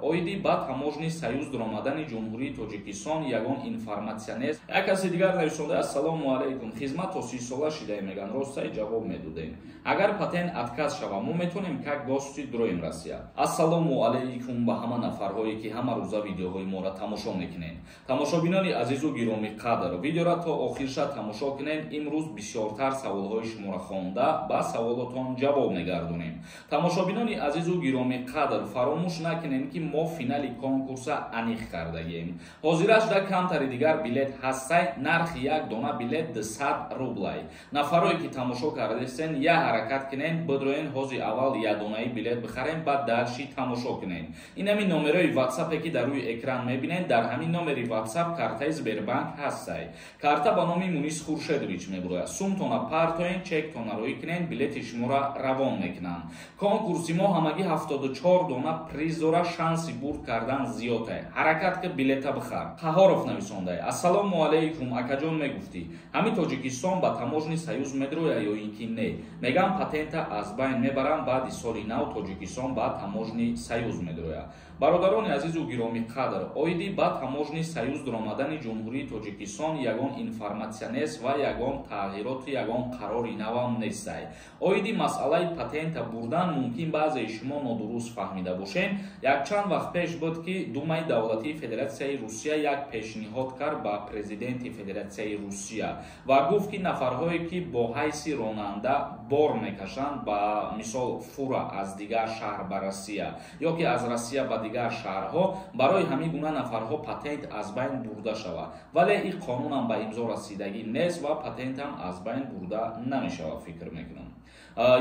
оиди ба таможни союз даромадани ҷумҳурии Тоҷикистон ягон информатсия нест. Як каси дигар нависонда: ассалому алайкум, хизмат то 30 сола шидаем, меган ростаи ҷавоб медодем. Агар патент отказ шава, мо метонем как гости дроим Россия. Ассалому алайкум ба ҳама нафарҳое ки ҳама рӯза видеоҳои моро тамошо мекунед. Тамошобинони азизу гироми қадр, видеоро то охирша тамошо кунед. Имрӯз бисёртар саволҳои шуморо хонда ба саволотон ҷавоб мегардонем. Тамошобинони азизу гироми қадр, фаромӯш накунед ки мо финали конкурса аниқ кардаем. ҳозирашда камтари дигар билет ҳастай, нархи як дона билет 200 рублай. Нафарое ки тамошо кардастен, я ҳаракат кунед, бидроен ҳози аввал я донаи билет бихарем, баъд дальши тамошо кунед. ин ҳамин номерои ватсапе ки дар рӯи экран мебинед, дар ҳамин номери ватсап картаи Сбербанк ҳастай. Карта ба номи Мунис Хуршедович мебурояд. Сумтона партоен, чектона рӯй кунед, билети шуморо равон мекунанд. Конкурси мо ҳамагӣ 74 дона приз дора, шанси бурд кардан зиёде. ҳаракат ки билета бихар. Қаҳоров нависондай: ассалому алайкум, акаҷон мегуфтӣ ҳами Тоҷикистон ба таможни союз медроя ё ин ки не? Мегам патента аз байн мебарам, баъди соли нав Тоҷикистон ба таможни союз медроя. Бародарони азизу гироми қадр, оиди ба таможни союз даромадани ҷумҳурии Тоҷикистон ягон информатсия нест ва ягон тағйироти ягон қарори навам нестай. Оиди масъалаи патента бурдан мумкин баъзеи шумо нодуруст фаҳмида бошед. Якчанд вақт пеш буд ки Думаи давлатии Федератсияи Русия як пешниҳод кард ба президенти Федератсияи Русия ва гуфт ки нафарҳое ки бо ҳайси ронанда бор мекашанд, ба мисол фура аз дигар шаҳр ба Россия ё ки аз Россия ба дигар шаҳрҳо, барои ҳамин гуна нафарҳо патент аз байн бурда шавад. Вале ин қонунам ба имзо расидагӣ нест ва патентам аз байн бурда намешавад, фикр мекунам.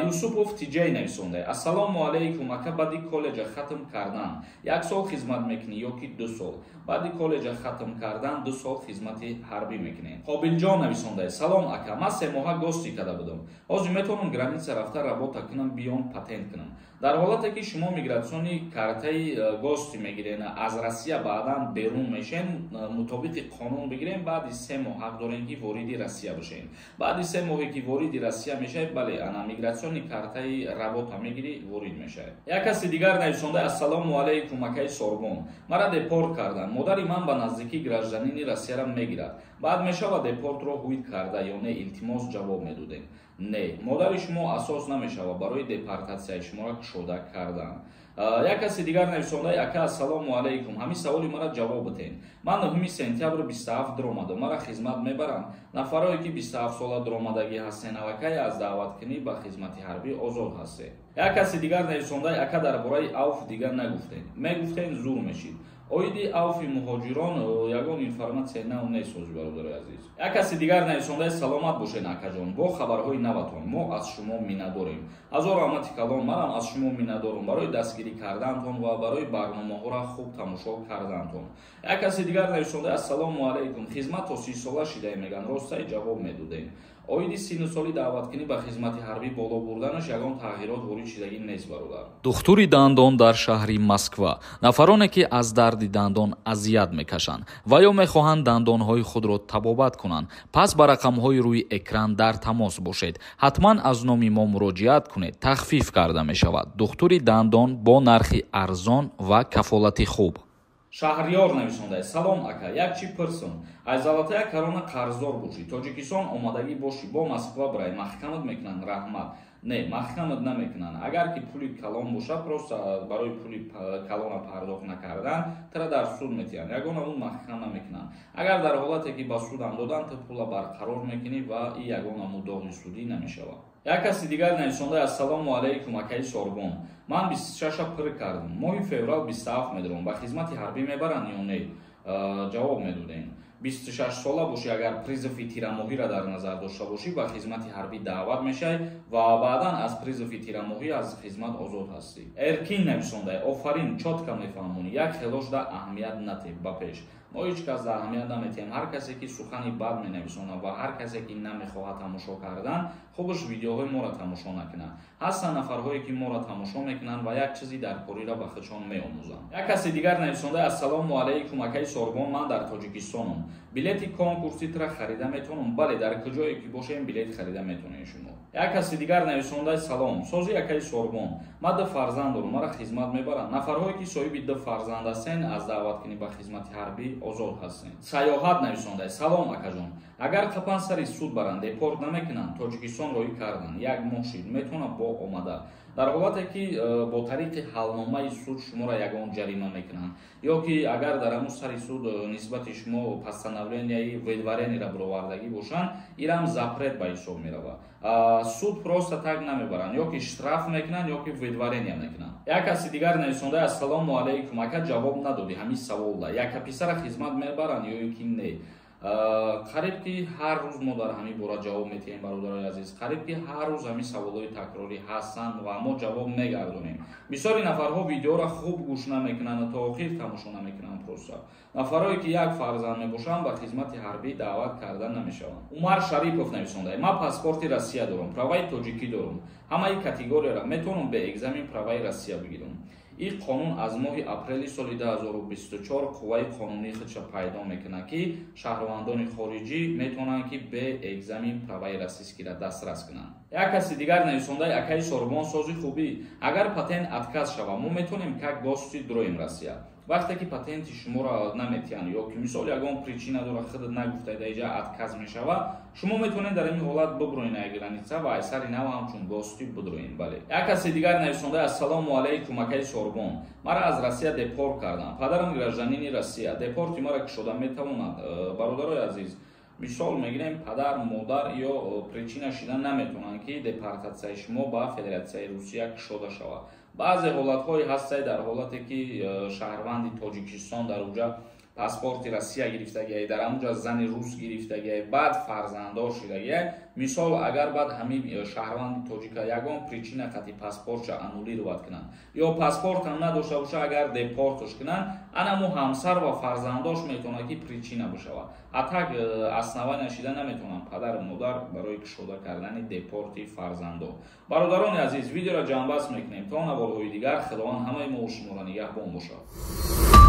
Юсупов Тиҷей нависондай: ассалому алайкум, ака баъди коллеҷа хатм кардан 1 сол хизмат мекунӣ ё ки 2 сол? Баъди коллеҷа хатм кардан 2 сол хизмати ҳарбӣ мекунем. Қобилҷон нависондай: салом ака, ман 3 моҳа гости када будам. ҳозир метавонам граница рафта работа кунам, биём патент кунам. Дар ҳолате ки шумо мигратсиони картаи гости мегирен, аз Россия баъдан берун мешен, мутобиқи қонун бигирем, баъди 3 моҳ ҳақ дорем ки вориди Россия бошем. Баъди 3 моҳе ки вориди Россия мешавед, бале ана мигратсиони картаи работа мегири, ворид мешавед. Як каси дигар нависонда: ассалому алайкум, акаи Сорбон, мара депорт кардан. Модари ман ба наздикӣ гражданини Россияра мегирад. Баъд мешавад депортро ҳуид карда ё не? Илтимос ҷавоб медодем. Не, модари шумо асос намешавад барои депортатсияи шуморо кушода кардан. Як каси дигар нависонда: ака ассалому алайкум, ҳамин саволи мара ҷавоб битен. Ман 9 сентябр 27 даромадам, мара хизмат мебарам. Нафарое ки 27 сола даромадагӣ ҳастен, аллакай аз даъваткунӣ ба хизмати ҳарбӣ озод ҳастед. Як каси дигар нависонда: ака дар бораи авф дигар нагуфтед, мегуфтен зур мешид. оиди авфи муҳоҷирон ягон информатсия нав нест ҳозир бародари азиз. Як каси дигар нависонда: саломат бошед акаҷон, бо хабарҳои наватон мо аз шумо миннатдорем. Ҳазор раҳмати калон, манам аз шумо миннатдорам барои дастгирӣ кардантон ва барои барномаҳоро хуб тамошо кардантон. Як каси дигар нависонда: ассалому алайкум, хизмат то 30 сола шидаем, меган ростаи ҷавоб медодем. оиди синну соли даъваткунӣ ба хизмати ҳарбӣ боло бурданаш ягон тағйирот ворид шидагӣ нест бародар. духтури дандон дар шаҳри Москва, нафароне ки аз дарди дандон азият мекашанд ва ё мехоҳанд дандонҳои худро табобат кунанд, пас ба рақамҳои рӯи экран дар тамос бошед. ҳатман аз номи мо муроҷиат кунед, тахфиф карда мешавад. духтури дандон бо нархи арзон ва кафолати хуб. Шаҳрёр нависондай: салом ака, як чӣ пурсам. Аз золотая корона қарздор бошӣ, Тоҷикистон омадагӣ бошӣ, бо Москва барай, маҳкамат мекунанд, раҳмат. Не, маҳкамат намекунанд. Агар ки пули калон боша, просто барои пули калона пардохт накардан, тра дар суд метиҳанд. Ягона он маҳкама мекунанд. Агар дар ҳолате ки ба судам додан, то пула барқарор мекунӣ ва ин ягона муддоғи судӣ намешавад. Як каси дигар нависонда: ассалому алайкум, акаи Сорбон, ман 26 пир кардам, моҳи феврал 27 медорам, ба хизмати ҳарбӣ мебаранд ё не? Ҷавоб медодем. 26 сола бошӣ, агар призови тирамоҳиро дар назар дошта бошӣ, ба хизмати ҳарбӣ даъват мешавӣ ва баъдан аз призови тирамоҳӣ аз хизмат озод ҳастӣ. Эркин нависондай: офарин, чотка мефаҳмонӣ, як хелошда аҳамият натеб ба пеш. мо ҳеҷ кас да аҳамият наметиҳем. Ҳар касе ки сухани бад менависонад ва ҳар касе ки намехоҳад тамошо кардан, хубаш видеоҳои моро тамошо накунад. ҳастанд нафарҳое ки моро тамошо мекунанд ва як чизи дар кориро ба худшон меомӯзанд. Як каси дигар нависонда: ассалому алайкум, акаи Сорбон, ман дар Тоҷикистонам. билети конкурситро харида метавонем. Бале, дар куҷое ки бошем билет харида метавонем шумо. Як каси дигар нависондаи салом, сози якаи Сорбон. Ма ду фарзанд дорам, мара хизмат мебаранд. Нафарҳое ки соҳиби ду фарзанд ҳастен, аз даъваткунӣ ба хизмати ҳарбӣ озод ҳастен. Сайёҳат нависондаи салом акаҷон. Агар қапан сари суд баранд, депорт намекунанд, Тоҷикистон роҳӣ карданд, 1 моҳ шид, метавонад бо омада. Дар ҳолате ки бо тариқи ҳалномаи суд шуморо ягон ҷарима мекунанд, ё ки агар дар ҳамун сари суд нисбати шумо постановлениyaи ведварениро бировардагӣ бошанд, ирам запрет ба ҳисоб меравад. Суд просто так намебаранд, ё ки штраф мекунанд, ё ки ведварения мекунанд. Як каси дигар нависонда ассалому алайкум, ака ҷавоб надоди ҳамин саволда. Яка писара хизмат мебаранд ё ки не? қариб ки ҳар рӯз мо дар ҳамин бора ҷавоб метиҳем, бародарои азиз. Қариб ки ҳар рӯз ҳамин саволҳои такрорӣ ҳастанд ва мо ҷавоб мегардонем. Бисёри нафарҳо видеоро хуб гӯш намекунанд, то охир тамошо намекунанд. Просто нафарҳое ки як фарзанд мебошанд ба хизмати ҳарбӣ даъват карда намешаванд. Умар Шарипов нависонда: ман паспорти Россия дорам, праваи тоҷикӣ дорам. Ҳамаи категорияро метавонам бе экзамен праваи Россия бигирам. این قانون از ماه اپریل سال 2024 قوای قانونی خودش پیدا میکنه که شهروندان خارجی میتونن که به اگزامین پروای روسیایی را دسترس کنن. یک کسی دیگر نویسنده اکای سوربون سازی خوبی اگر پتنت اتکاز شود ما میتونیم که گوشتی درویم روسیه. وقتی که پتنت شما را نمیتین یا که مثال یگان پریچینه داره خودت نگفته دیجا اتکاز میشوه، شما میتونید در این حالت ببروین گرانیسا و اثر نو همچون گوشتی بدروین. بله. یک کسی دیگر نویسنده السلام علیکم اکای سوربون، مرا از روسیه دپورت کردن. پدرم گراجانین روسیه. دپورت مرا که شده میتواند. برادرای عزیز، مثال میگیم پدر مادر یا پریچینه شدن نمیتونن که دپورتاسیون شما با فدراسیون روسیه شده شود. بعضی حالت‌های هست در حالتی که شهروند تاجیکستان در اونجا پاسپورت روسیه گرفتگی، در اونجا زن روس گرفتگی، بعد فرزنددار شدگی. مثال اگر بعد همین شهروند تاجیکا یگان پریچینه خاطی پاسپورتش انولیرovat کنن یا پاسپورت هم نداشته باشه اگر دپورتش کنن، انمو همسر و فرزنداش میتونه که پریچینه بشه. اتاق اسنوای نشیده نمیتونن پدر و مادر برای کشوده کردن دپورتی فرزندو. برادران عزیز، ویدیو را جنبش میکنیم تا نوارهای دیگر. خداوند همه ما و شما را نگهبان باشه.